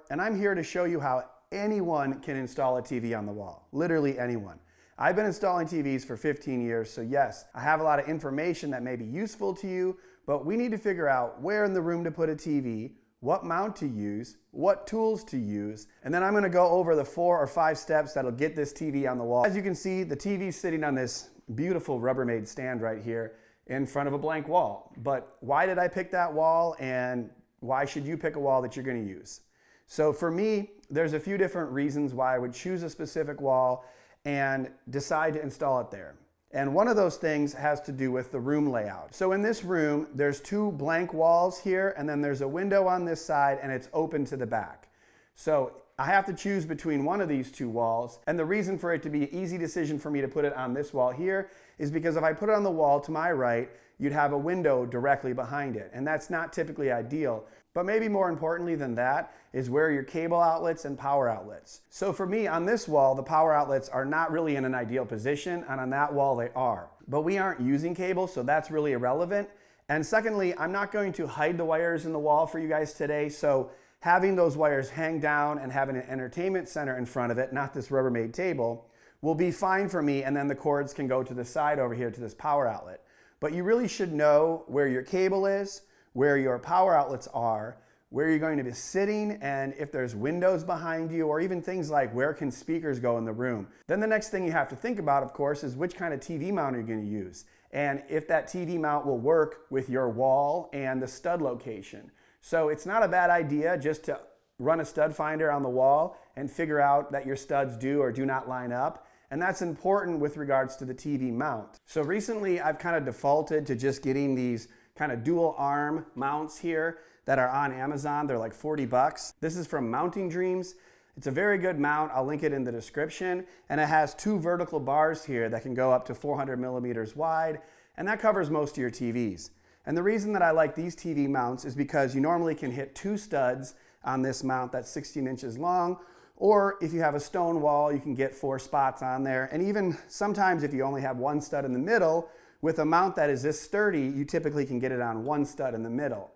and I'm here to show you how anyone can install a TV on the wall. Literally anyone. I've been installing TVs for 15 years, so yes, I have a lot of information that may be useful to you, but we need to figure out where in the room to put a TV, what mount to use, what tools to use, and then I'm going to go over the 4 or 5 steps that'll get this TV on the wall. As you can see, the TV's sitting on this beautiful Rubbermaid stand right here in front of a blank wall. But why did I pick that wall, and why should you pick a wall that you're going to use? So for me, there's a few different reasons why I would choose a specific wall and decide to install it there. And one of those things has to do with the room layout. So in this room, there's 2 blank walls here, and then there's a window on this side, and it's open to the back. So I have to choose between one of these 2 walls, and the reason for it to be an easy decision for me to put it on this wall here is because if I put it on the wall to my right, you'd have a window directly behind it, and that's not typically ideal. But maybe more importantly than that is where your cable outlets and power outlets. So for me, on this wall, the power outlets are not really in an ideal position, and on that wall they are. But we aren't using cable, so that's really irrelevant. And secondly, I'm not going to hide the wires in the wall for you guys today, so having those wires hang down and having an entertainment center in front of it, not this Rubbermaid table, will be fine for me, and then the cords can go to the side over here to this power outlet. But you really should know where your cable is, where your power outlets are, where you're going to be sitting, and if there's windows behind you, or even things like where can speakers go in the room. Then the next thing you have to think about, of course, is which kind of TV mount are you going to use, and if that TV mount will work with your wall and the stud location. So it's not a bad idea just to run a stud finder on the wall and figure out that your studs do or do not line up. And that's important with regards to the TV mount. So recently I've kind of defaulted to just getting these kind of dual arm mounts here that are on Amazon. They're like 40 bucks. This is from Mounting Dreams. It's a very good mount. I'll link it in the description. And it has 2 vertical bars here that can go up to 400 millimeters wide. And that covers most of your TVs. And the reason that I like these TV mounts is because you normally can hit 2 studs on this mount that's 16 inches long. Or if you have a stone wall, you can get 4 spots on there. And even sometimes if you only have 1 stud in the middle, with a mount that is this sturdy, you typically can get it on 1 stud in the middle.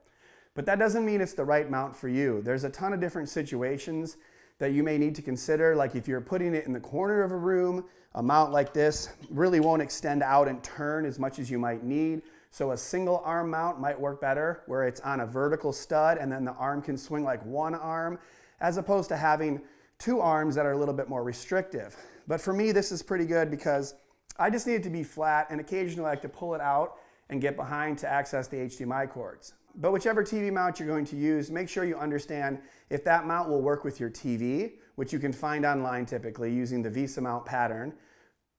But that doesn't mean it's the right mount for you. There's a ton of different situations that you may need to consider, like if you're putting it in the corner of a room, a mount like this really won't extend out and turn as much as you might need. So a single arm mount might work better, where it's on a vertical stud and then the arm can swing like 1 arm, as opposed to having 2 arms that are a little bit more restrictive. But for me, this is pretty good because I just need it to be flat, and occasionally I like to pull it out and get behind to access the HDMI cords. But whichever TV mount you're going to use, make sure you understand if that mount will work with your TV, which you can find online typically using the Visa mount pattern.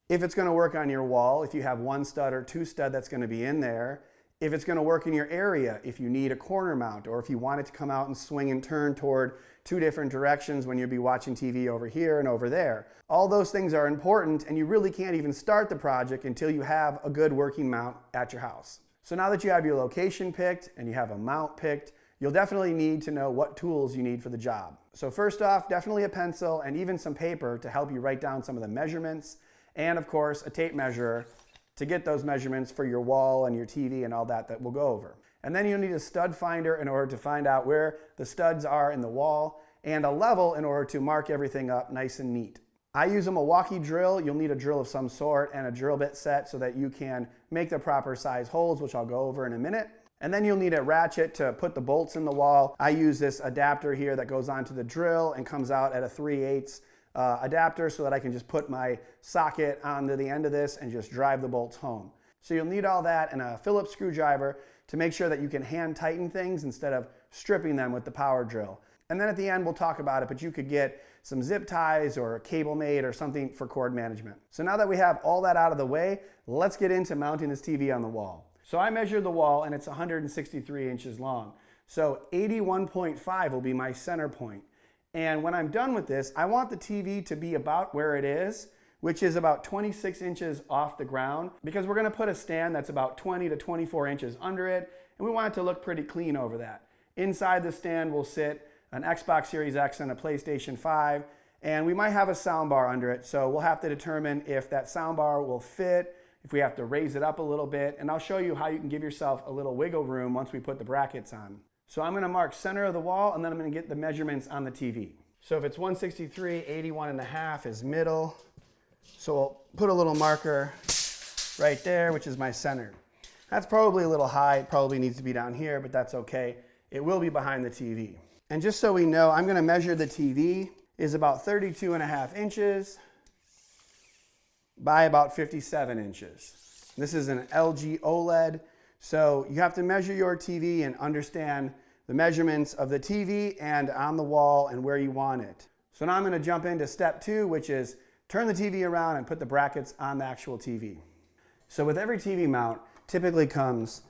If it's going to work on your wall, if you have 1 stud or 2 stud that's going to be in there. If it's going to work in your area, if you need a corner mount, or if you want it to come out and swing and turn toward 2 different directions when you'll be watching TV over here and over there. All those things are important, and you really can't even start the project until you have a good working mount at your house. So now that you have your location picked and you have a mount picked, you'll definitely need to know what tools you need for the job. So first off, definitely a pencil and even some paper to help you write down some of the measurements, and of course a tape measure to get those measurements for your wall and your TV and all that we'll go over. And then you'll need a stud finder in order to find out where the studs are in the wall, and a level in order to mark everything up nice and neat. I use a Milwaukee drill. You'll need a drill of some sort and a drill bit set so that you can make the proper size holes, which I'll go over in a minute. And then you'll need a ratchet to put the bolts in the wall. I use this adapter here that goes onto the drill and comes out at a 3/8 adapter so that I can just put my socket onto the end of this and just drive the bolts home. So you'll need all that and a Phillips screwdriver to make sure that you can hand tighten things instead of stripping them with the power drill. And then at the end we'll talk about it, but you could get some zip ties or a cable made or something for cord management. So now that we have all that out of the way, let's get into mounting this TV on the wall. So I measured the wall and it's 163 inches long. So 81.5 will be my center point. And when I'm done with this, I want the TV to be about where it is, which is about 26 inches off the ground, because we're going to put a stand that's about 20 to 24 inches under it, and we want it to look pretty clean over that. Inside the stand will sit an Xbox Series X and a PlayStation 5, and we might have a soundbar under it, so we'll have to determine if that soundbar will fit, if we have to raise it up a little bit, and I'll show you how you can give yourself a little wiggle room once we put the brackets on. So I'm gonna mark center of the wall, and then I'm gonna get the measurements on the TV. So if it's 163, 81.5 is middle. So we'll put a little marker right there, which is my center. That's probably a little high. It probably needs to be down here, but that's okay. It will be behind the TV. And just so we know, I'm gonna measure the TV is about 32.5 inches by about 57 inches. This is an LG OLED. So you have to measure your TV and understand the measurements of the TV and on the wall and where you want it. So now I'm gonna jump into step 2, which is turn the TV around and put the brackets on the actual TV. So with every TV mount, typically comes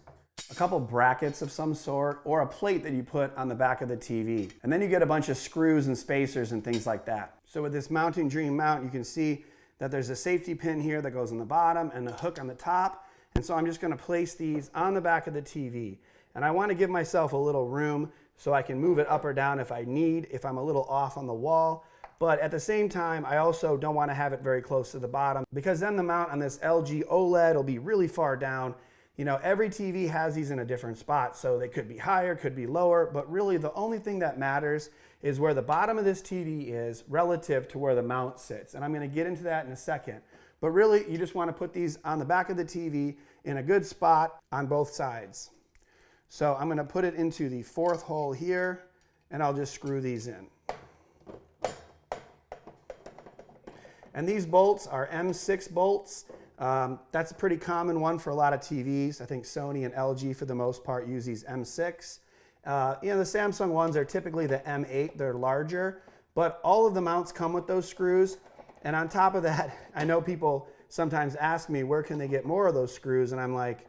a couple brackets of some sort or a plate that you put on the back of the TV. And then you get a bunch of screws and spacers and things like that. So with this Mounting Dream mount, you can see that there's a safety pin here that goes on the bottom and a hook on the top. And so I'm just gonna place these on the back of the TV. And I wanna give myself a little room so I can move it up or down if I need, if I'm a little off on the wall. But at the same time, I also don't wanna have it very close to the bottom because then the mount on this LG OLED will be really far down. You know, every TV has these in a different spot, so they could be higher, could be lower, but really the only thing that matters is where the bottom of this TV is relative to where the mount sits. And I'm gonna get into that in a second. But really, you just wanna put these on the back of the TV in a good spot on both sides. So I'm gonna put it into the 4th hole here, and I'll just screw these in. And these bolts are M6 bolts. That's a pretty common one for a lot of TVs. I think Sony and LG for the most part use these M6. You know, the Samsung ones are typically the M8, they're larger, but all of the mounts come with those screws. And on top of that, I know people sometimes ask me, where can they get more of those screws? And I'm like,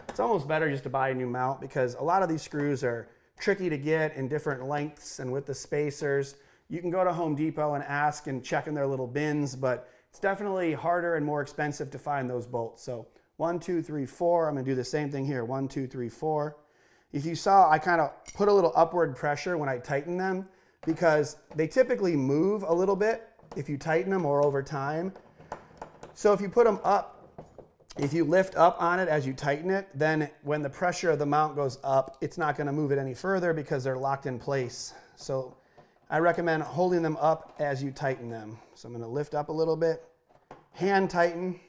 it's almost better just to buy a new mount because a lot of these screws are tricky to get in different lengths and with the spacers. You can go to Home Depot and ask and check in their little bins, but it's definitely harder and more expensive to find those bolts. So 1, 2, 3, 4. I'm gonna do the same thing here. 1, 2, 3, 4. If you saw, I kind of put a little upward pressure when I tighten them because they typically move a little bit if you tighten them or over time. So if you put them up, if you lift up on it as you tighten it, then when the pressure of the mount goes up, it's not gonna move it any further because they're locked in place. So I recommend holding them up as you tighten them. So I'm gonna lift up a little bit, hand tighten.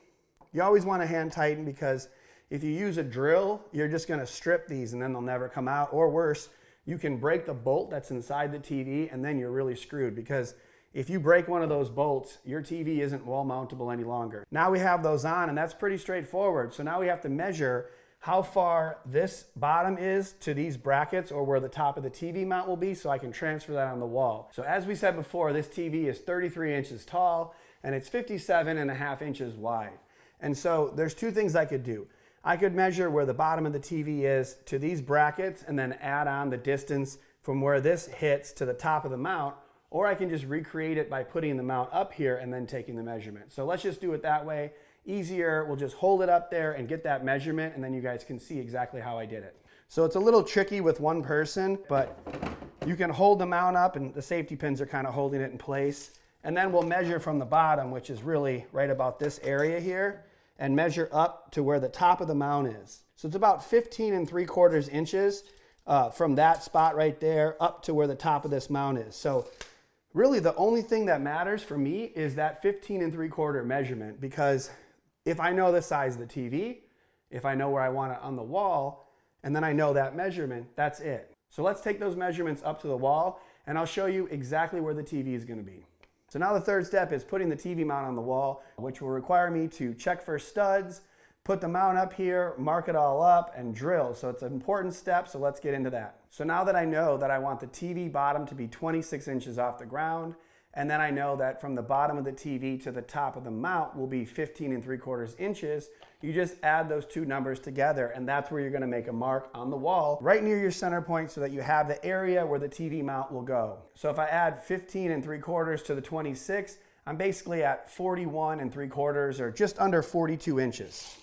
You always wanna hand tighten because if you use a drill, you're just gonna strip these and then they'll never come out. Or worse, you can break the bolt that's inside the TV and then you're really screwed because if you break one of those bolts, your TV isn't wall mountable any longer. Now we have those on and that's pretty straightforward. So now we have to measure how far this bottom is to these brackets or where the top of the TV mount will be so I can transfer that on the wall. So as we said before, this TV is 33 inches tall and it's 57.5 inches wide. And so there's two things I could do. I could measure where the bottom of the TV is to these brackets and then add on the distance from where this hits to the top of the mount, or I can just recreate it by putting the mount up here and then taking the measurement. So let's just do it that way. Easier, we'll just hold it up there and get that measurement and then you guys can see exactly how I did it. So it's a little tricky with one person, but you can hold the mount up and the safety pins are kind of holding it in place. And then we'll measure from the bottom, which is really right about this area here, and measure up to where the top of the mount is. So it's about 15.75 inches from that spot right there up to where the top of this mount is. So really the only thing that matters for me is that 15.75 measurement, because if I know the size of the TV, if I know where I want it on the wall, and then I know that measurement, that's it. So let's take those measurements up to the wall and I'll show you exactly where the TV is gonna be. So now the third step is putting the TV mount on the wall, which will require me to check for studs, put the mount up here, mark it all up, and drill. So it's an important step, so let's get into that. So now that I know that I want the TV bottom to be 26 inches off the ground, and then I know that from the bottom of the TV to the top of the mount will be 15.75 inches, you just add those two numbers together, and that's where you're gonna make a mark on the wall, right near your center point so that you have the area where the TV mount will go. So if I add 15.75 to the 26, I'm basically at 41.75 or just under 42 inches.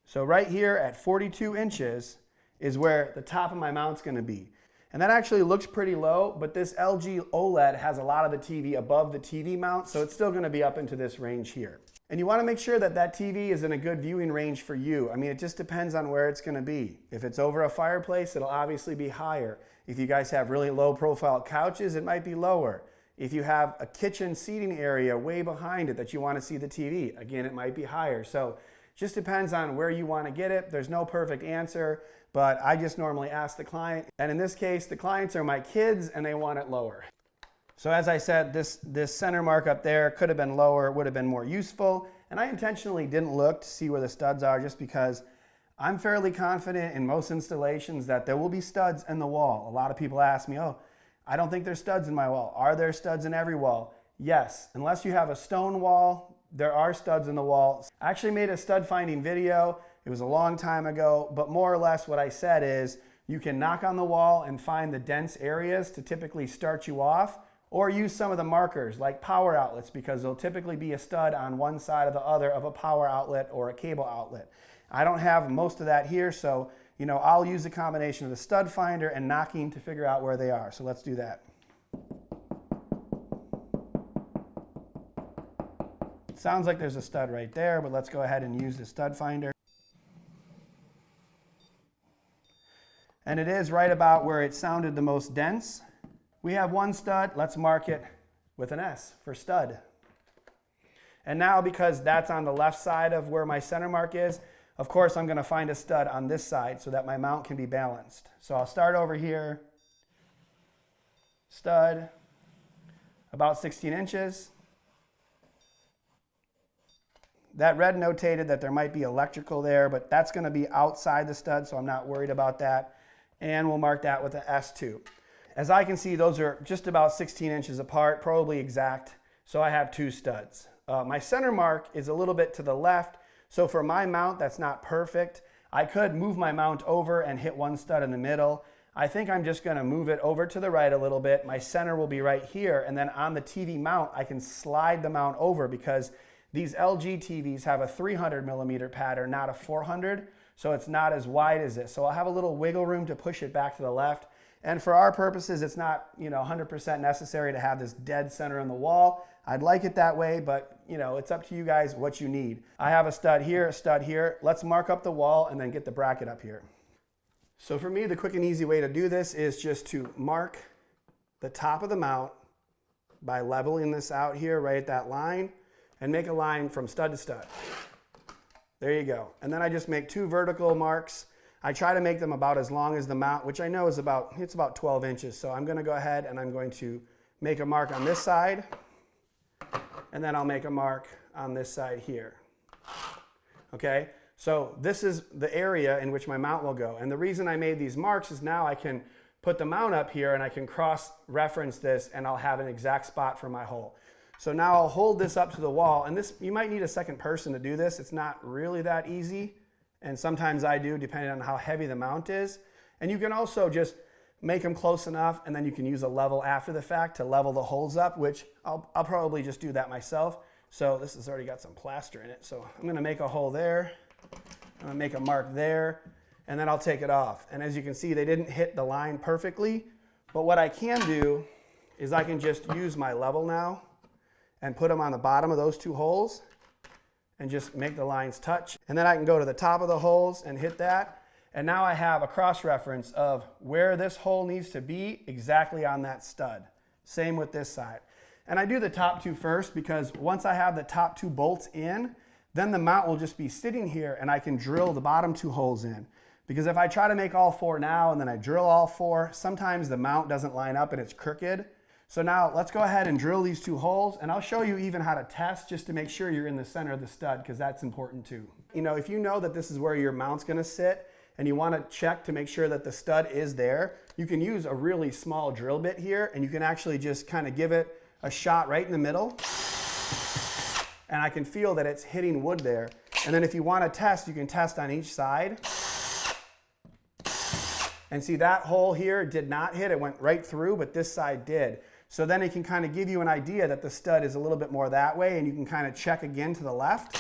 So right here at 42 inches is where the top of my mount's gonna be. And that actually looks pretty low, but this LG OLED has a lot of the TV above the TV mount, so it's still gonna be up into this range here. And you want to make sure that that TV is in a good viewing range for you. I mean, it just depends on where it's going to be. If it's over a fireplace, it'll obviously be higher. If you guys have really low profile couches, it might be lower. If you have a kitchen seating area way behind it that you want to see the TV, again, it might be higher. So just depends on where you want to get it. There's no perfect answer, but I just normally ask the client. And in this case, the clients are my kids and they want it lower. So as I said, this center mark up there could have been lower, would have been more useful. And I intentionally didn't look to see where the studs are just because I'm fairly confident in most installations that there will be studs in the wall. A lot of people ask me, oh, I don't think there's studs in my wall. Are there studs in every wall? Yes, unless you have a stone wall, there are studs in the wall. I actually made a stud finding video. It was a long time ago, but more or less what I said is you can knock on the wall and find the dense areas to typically start you off, or use some of the markers like power outlets because there'll typically be a stud on one side or the other of a power outlet or a cable outlet. I don't have most of that here, so I'll use a combination of the stud finder and knocking to figure out where they are. So let's do that. Sounds like there's a stud right there, but let's go ahead and use the stud finder. And it is right about where it sounded the most dense. We have one stud, let's mark it with an S for stud. And now because that's on the left side of where my center mark is, of course I'm going to find a stud on this side so that my mount can be balanced. So I'll start over here, stud, about 16 inches. That red notated that there might be electrical there, but that's going to be outside the stud, so I'm not worried about that. And we'll mark that with an S2. As I can see, those are just about 16 inches apart, probably exact, so I have two studs. My center mark is a little bit to the left, so for my mount, that's not perfect. I could move my mount over and hit one stud in the middle. I think I'm just going to move it over to the right a little bit. My center will be right here, and then on the TV mount, I can slide the mount over because these LG TVs have a 300 millimeter pattern, not a 400, so it's not as wide as this. So I'll have a little wiggle room to push it back to the left. And for our purposes, it's not 100% necessary to have this dead center on the wall. I'd like it that way, but it's up to you guys what you need. I have a stud here, a stud here. Let's mark up the wall and then get the bracket up here. So for me, the quick and easy way to do this is just to mark the top of the mount by leveling this out here right at that line and make a line from stud to stud. There you go. And then I just make two vertical marks. I try to make them about as long as the mount, which I know is about 12 inches. So I'm going to go ahead and I'm going to make a mark on this side, and then I'll make a mark on this side here. Okay, so this is the area in which my mount will go. And the reason I made these marks is now I can put the mount up here and I can cross-reference this and I'll have an exact spot for my hole. So now I'll hold this up to the wall, and this, you might need a second person to do this. It's not really that easy. And sometimes I do, depending on how heavy the mount is. And you can also just make them close enough, and then you can use a level after the fact to level the holes up, which I'll probably just do that myself. So this has already got some plaster in it. So I'm going to make a hole there. I'm going to make a mark there, and then I'll take it off. And as you can see, they didn't hit the line perfectly. But what I can do is I can just use my level now and put them on the bottom of those two holes and just make the lines touch. And then I can go to the top of the holes and hit that. And now I have a cross-reference of where this hole needs to be exactly on that stud. Same with this side. And I do the top two first because once I have the top two bolts in, then the mount will just be sitting here and I can drill the bottom two holes in. Because if I try to make all four now and then I drill all four, sometimes the mount doesn't line up and it's crooked. So now let's go ahead and drill these two holes, and I'll show you even how to test just to make sure you're in the center of the stud, because that's important too. If you know that this is where your mount's going to sit and you want to check to make sure that the stud is there, you can use a really small drill bit here and you can actually just kind of give it a shot right in the middle. And I can feel that it's hitting wood there. And then if you want to test, you can test on each side. And see, that hole here did not hit, it went right through, but this side did. So then it can kind of give you an idea that the stud is a little bit more that way, and you can kind of check again to the left.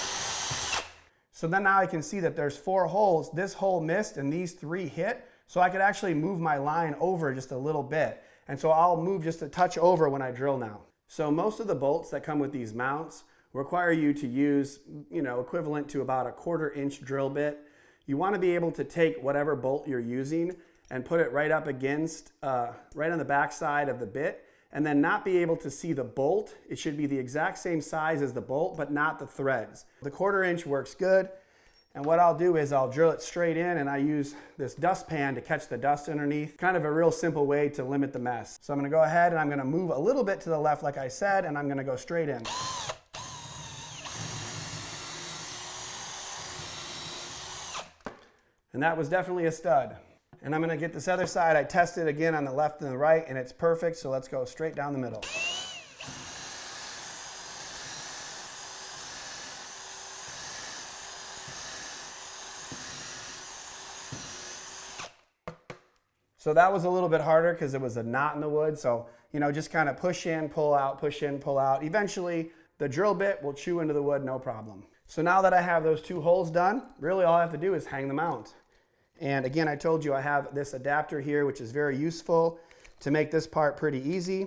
So then now I can see that there's four holes. This hole missed and these three hit, so I could actually move my line over just a little bit. And so I'll move just a touch over when I drill now. So most of the bolts that come with these mounts require you to use, equivalent to about a 1/4 inch drill bit. You want to be able to take whatever bolt you're using and put it right up against, right on the back side of the bit, and then not be able to see the bolt. It should be the exact same size as the bolt, but not the threads. The 1/4 inch works good. And what I'll do is I'll drill it straight in, and I use this dustpan to catch the dust underneath. Kind of a real simple way to limit the mess. So I'm gonna go ahead and I'm gonna move a little bit to the left like I said, and I'm gonna go straight in. And that was definitely a stud. And I'm gonna get this other side. I tested again on the left and the right, and it's perfect, so let's go straight down the middle. So that was a little bit harder because it was a knot in the wood. So, just kind of push in, pull out, push in, pull out. Eventually, the drill bit will chew into the wood, no problem. So now that I have those 2 holes done, really all I have to do is hang the mount. And again, I told you I have this adapter here, which is very useful to make this part pretty easy.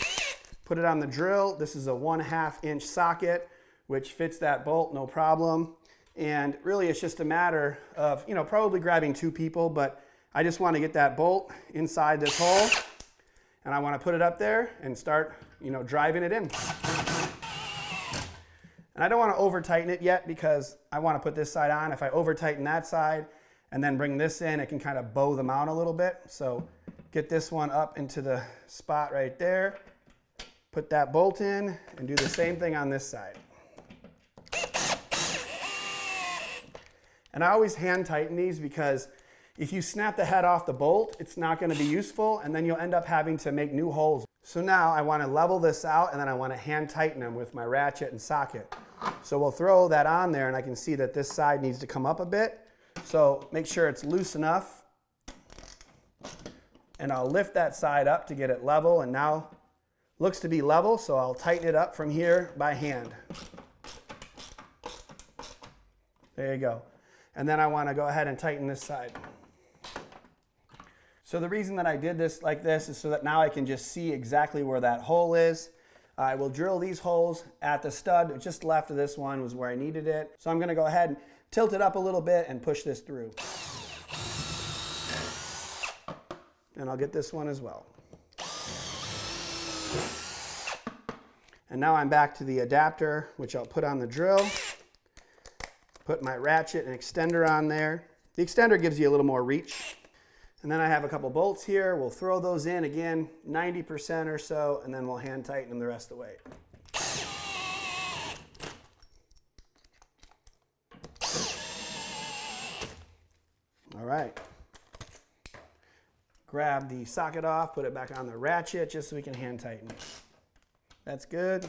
Put it on the drill. This is a 1/2 inch socket, which fits that bolt, no problem. And really, it's just a matter of, probably grabbing 2 people, but I just want to get that bolt inside this hole, and I want to put it up there and start, driving it in. And I don't want to over tighten it yet because I want to put this side on. If I over tighten that side and then bring this in, it can kind of bow the mount a little bit. So get this one up into the spot right there, put that bolt in, and do the same thing on this side. And I always hand tighten these because if you snap the head off the bolt, it's not going to be useful, and then you'll end up having to make new holes. So now I want to level this out, and then I want to hand tighten them with my ratchet and socket. So we'll throw that on there, and I can see that this side needs to come up a bit. So make sure it's loose enough. And I'll lift that side up to get it level, and now looks to be level, so I'll tighten it up from here by hand. There you go. And then I want to go ahead and tighten this side. So the reason that I did this like this is so that now I can just see exactly where that hole is. I will drill these holes at the stud. Just left of this one was where I needed it. So I'm going to go ahead and tilt it up a little bit and push this through. And I'll get this one as well. And now I'm back to the adapter, which I'll put on the drill. Put my ratchet and extender on there. The extender gives you a little more reach. And then I have a couple bolts here. We'll throw those in again, 90% or so, and then we'll hand tighten them the rest of the way. All right. Grab the socket off, put it back on the ratchet just so we can hand tighten. That's good.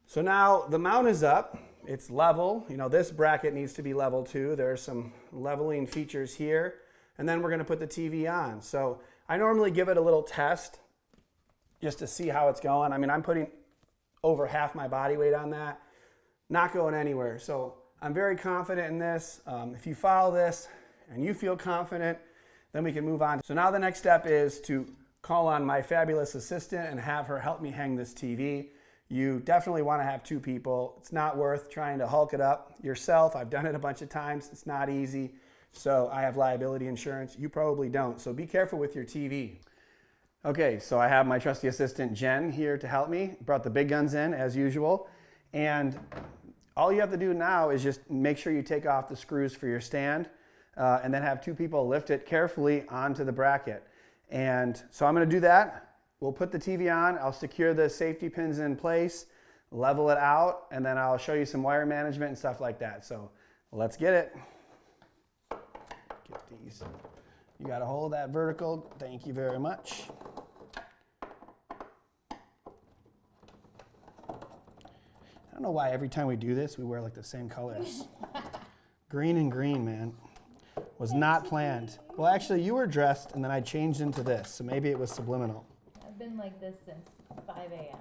So now the mount is up. It's level. This bracket needs to be level too. There's some leveling features here. And then we're going to put the TV on. So I normally give it a little test just to see how it's going. I'm putting over half my body weight on that. Not going anywhere. So I'm very confident in this. If you follow this and you feel confident, then we can move on. So now the next step is to call on my fabulous assistant and have her help me hang this TV. You definitely want to have 2 people. It's not worth trying to hulk it up yourself. I've done it a bunch of times. It's not easy. So I have liability insurance. You probably don't. So be careful with your TV. Okay, so I have my trusty assistant Jen here to help me. Brought the big guns in as usual. And all you have to do now is just make sure you take off the screws for your stand and then have 2 people lift it carefully onto the bracket. And so I'm going to do that. We'll put the TV on. I'll secure the safety pins in place, level it out, and then I'll show you some wire management and stuff like that. So let's get it. Get these. You got to hold that vertical. Thank you very much. I don't know why every time we do this, we wear like the same colors. Green and green, man. Was not planned. Well, actually, you were dressed, and then I changed into this, so maybe it was subliminal. I've been like this since 5 a.m.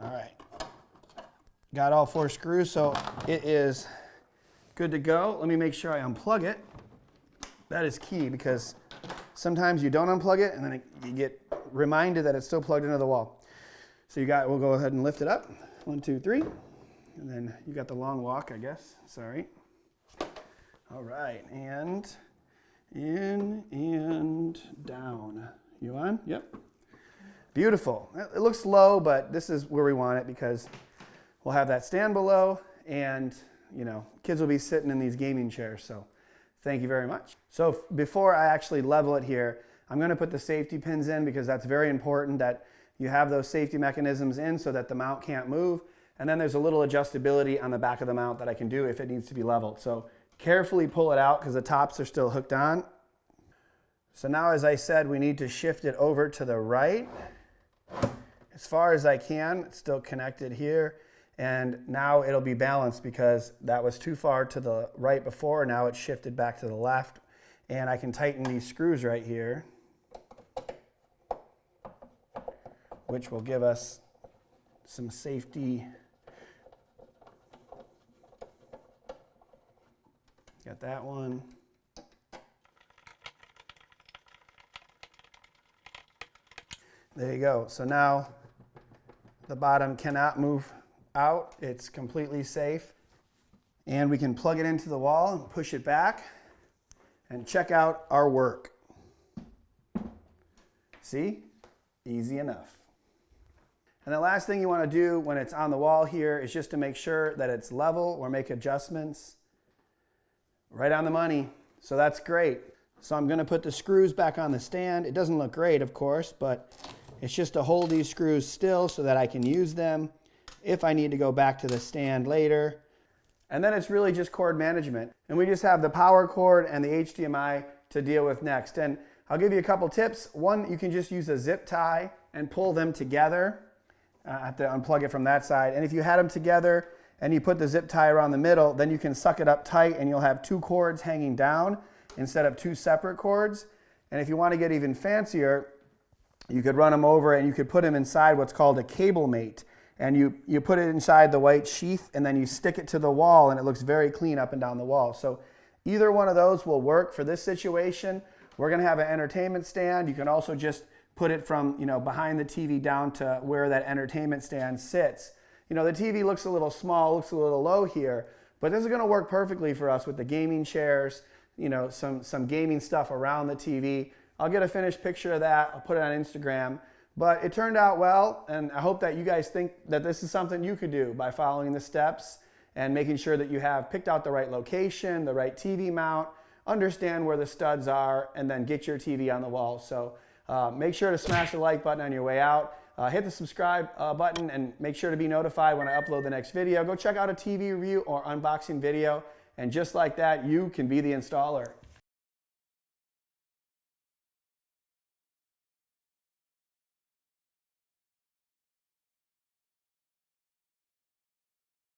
All right. Got all 4 screws, so it is good to go. Let me make sure I unplug it. That is key because sometimes you don't unplug it, and then you get reminded that it's still plugged into the wall. So we'll go ahead and lift it up. 1, 2, 3. And then you got the long walk, I guess. Sorry. All right, and in and down. You on? Yep. Beautiful. It looks low, but this is where we want it because we'll have that stand below and, you know, kids will be sitting in these gaming chairs. So thank you very much. So before I actually level it here, I'm going to put the safety pins in because that's very important that you have those safety mechanisms in so that the mount can't move. And then there's a little adjustability on the back of the mount that I can do if it needs to be leveled. So carefully pull it out because the tops are still hooked on. So now, as I said, we need to shift it over to the right as far as I can. It's still connected here. And now it'll be balanced because that was too far to the right before. Now it's shifted back to the left. And I can tighten these screws right here, which will give us some safety. Got that one. There you go. So now the bottom cannot move out. It's completely safe. And we can plug it into the wall and push it back and check out our work. See? Easy enough. And the last thing you want to do when it's on the wall here is just to make sure that it's level or make adjustments. Right on the money. So that's great. So I'm going to put the screws back on the stand. It doesn't look great, of course, but it's just to hold these screws still so that I can use them if I need to go back to the stand later. And then it's really just cord management. And we just have the power cord and the HDMI to deal with next. And I'll give you a couple tips. One, you can just use a zip tie and pull them together. I have to unplug it from that side. And if you had them together and you put the zip tie around the middle, then you can suck it up tight and you'll have 2 cords hanging down instead of 2 separate cords. And if you want to get even fancier, you could run them over and you could put them inside what's called a cable mate. And you put it inside the white sheath and then you stick it to the wall and it looks very clean up and down the wall. So either one of those will work for this situation. We're going to have an entertainment stand. You can also just put it from, you know, behind the TV down to where that entertainment stand sits. You know, the TV looks a little small, looks a little low here, but this is going to work perfectly for us with the gaming chairs, you know, some gaming stuff around the TV. I'll get a finished picture of that. I'll put it on Instagram. But it turned out well, and I hope that you guys think that this is something you could do by following the steps and making sure that you have picked out the right location, the right TV mount, understand where the studs are, and then get your TV on the wall. So make sure to smash the like button on your way out. Hit the subscribe button and make sure to be notified when I upload the next video. Go check out a TV review or unboxing video, and just like that, you can be the installer.